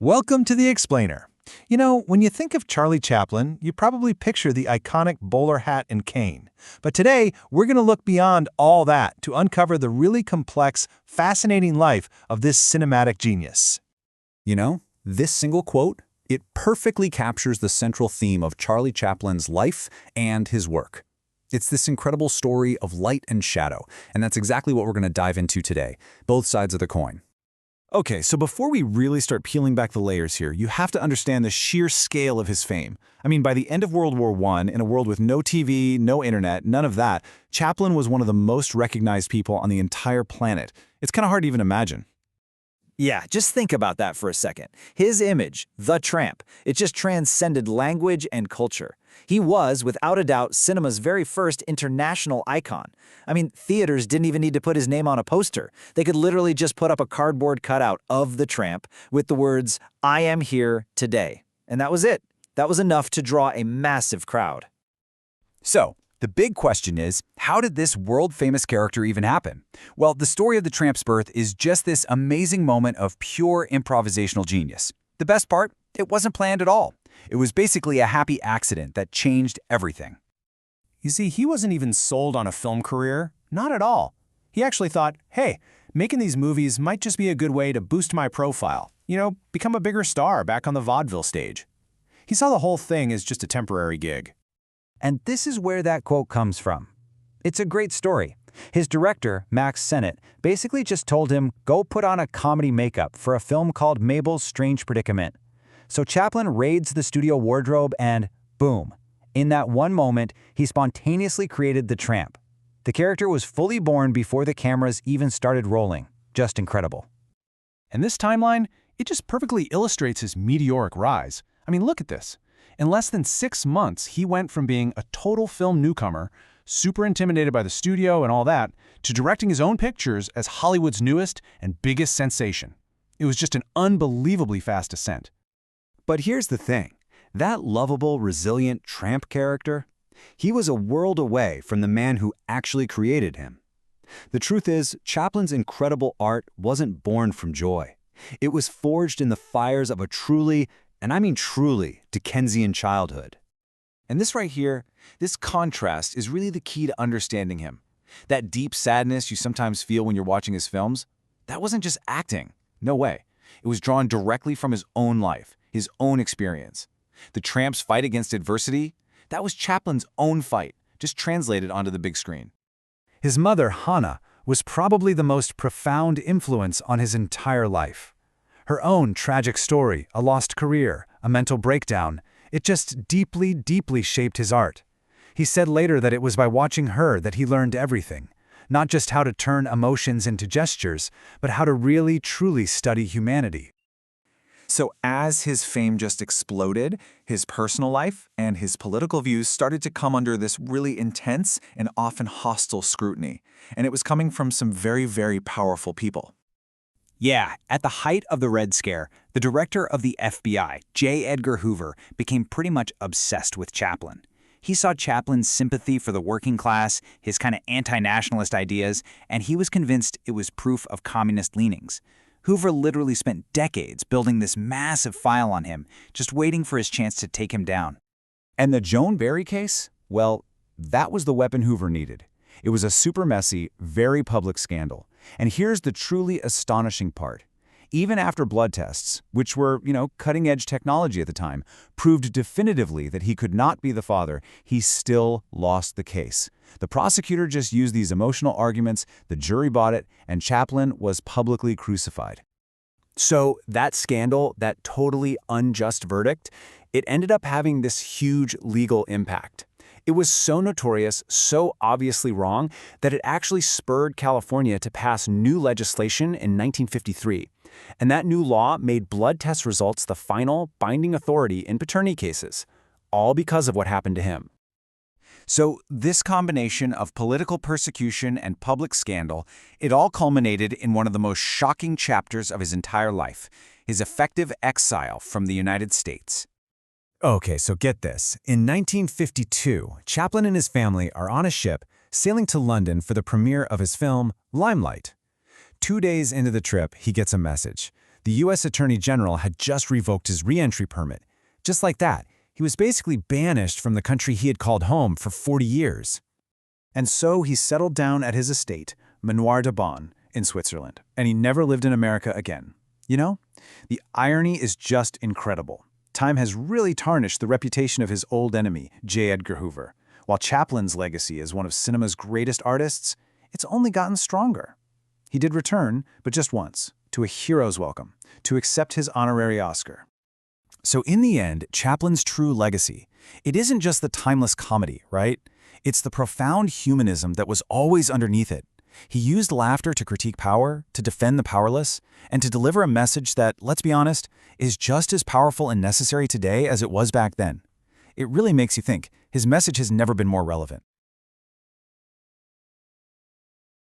Welcome to The Explainer. You know, when you think of Charlie Chaplin, you probably picture the iconic bowler hat and cane. But today, we're going to look beyond all that to uncover the really complex, fascinating life of this cinematic genius. You know, this single quote, it perfectly captures the central theme of Charlie Chaplin's life and his work. It's this incredible story of light and shadow, and that's exactly what we're going to dive into today, both sides of the coin. Okay, so before we really start peeling back the layers here, you have to understand the sheer scale of his fame. I mean, by the end of World War I, in a world with no TV, no internet, none of that, Chaplin was one of the most recognized people on the entire planet. It's kind of hard to even imagine. Yeah, just think about that for a second. His image, the tramp, it just transcended language and culture. He was, without a doubt, cinema's very first international icon. I mean, theaters didn't even need to put his name on a poster. They could literally just put up a cardboard cutout of the tramp with the words, "I am here today." And that was it. That was enough to draw a massive crowd. So, the big question is, how did this world-famous character even happen? Well, the story of the tramp's birth is just this amazing moment of pure improvisational genius. The best part? It wasn't planned at all. It was basically a happy accident that changed everything. You see, he wasn't even sold on a film career. Not at all. He actually thought, hey, making these movies might just be a good way to boost my profile. You know, become a bigger star back on the vaudeville stage. He saw the whole thing as just a temporary gig. And this is where that quote comes from. It's a great story. His director, Max Sennett, basically just told him, go put on a comedy makeup for a film called Mabel's Strange Predicament. So Chaplin raids the studio wardrobe and boom. In that one moment, he spontaneously created the tramp. The character was fully born before the cameras even started rolling. Just incredible. And this timeline, it just perfectly illustrates his meteoric rise. I mean, look at this. In less than 6 months, he went from being a total film newcomer, super intimidated by the studio and all that, to directing his own pictures as Hollywood's newest and biggest sensation. It was just an unbelievably fast ascent. But here's the thing. That lovable, resilient tramp character, he was a world away from the man who actually created him. The truth is, Chaplin's incredible art wasn't born from joy. It was forged in the fires of a truly, and I mean truly, Dickensian childhood. And this right here, this contrast is really the key to understanding him. That deep sadness you sometimes feel when you're watching his films, that wasn't just acting. No way. It was drawn directly from his own life, his own experience. The tramp's fight against adversity, that was Chaplin's own fight, just translated onto the big screen. His mother, Hannah, was probably the most profound influence on his entire life. Her own tragic story, a lost career, a mental breakdown, it just deeply, deeply shaped his art. He said later that it was by watching her that he learned everything, not just how to turn emotions into gestures, but how to really, truly study humanity. So as his fame just exploded, his personal life and his political views started to come under this really intense and often hostile scrutiny. And it was coming from some very, very powerful people. Yeah, at the height of the Red Scare, the director of the FBI, J. Edgar Hoover, became pretty much obsessed with Chaplin. He saw Chaplin's sympathy for the working class, his kind of anti-nationalist ideas, and he was convinced it was proof of communist leanings. Hoover literally spent decades building this massive file on him, just waiting for his chance to take him down. And the Joan Barry case? Well, that was the weapon Hoover needed. It was a super messy, very public scandal. And here's the truly astonishing part. Even after blood tests, which were, cutting-edge technology at the time, proved definitively that he could not be the father, he still lost the case. The prosecutor just used these emotional arguments, the jury bought it, and Chaplin was publicly crucified. So that scandal, that totally unjust verdict, it ended up having this huge legal impact. It was so notorious, so obviously wrong, that it actually spurred California to pass new legislation in 1953. And that new law made blood test results the final binding authority in paternity cases, all because of what happened to him. So this combination of political persecution and public scandal, it all culminated in one of the most shocking chapters of his entire life, his effective exile from the United States. Okay, so get this. In 1952, Chaplin and his family are on a ship sailing to London for the premiere of his film, Limelight. 2 days into the trip, he gets a message. The U.S. Attorney General had just revoked his re-entry permit. Just like that, he was basically banished from the country he had called home for 40 years. And so he settled down at his estate, Manoir de Bonn, in Switzerland, and he never lived in America again. You know, the irony is just incredible. Time has really tarnished the reputation of his old enemy, J. Edgar Hoover. While Chaplin's legacy as one of cinema's greatest artists, it's only gotten stronger. He did return, but just once, to a hero's welcome, to accept his honorary Oscar. So in the end, Chaplin's true legacy, it isn't just the timeless comedy, right? It's the profound humanism that was always underneath it. He used laughter to critique power, to defend the powerless, and to deliver a message that, let's be honest, is just as powerful and necessary today as it was back then. It really makes you think. His message has never been more relevant.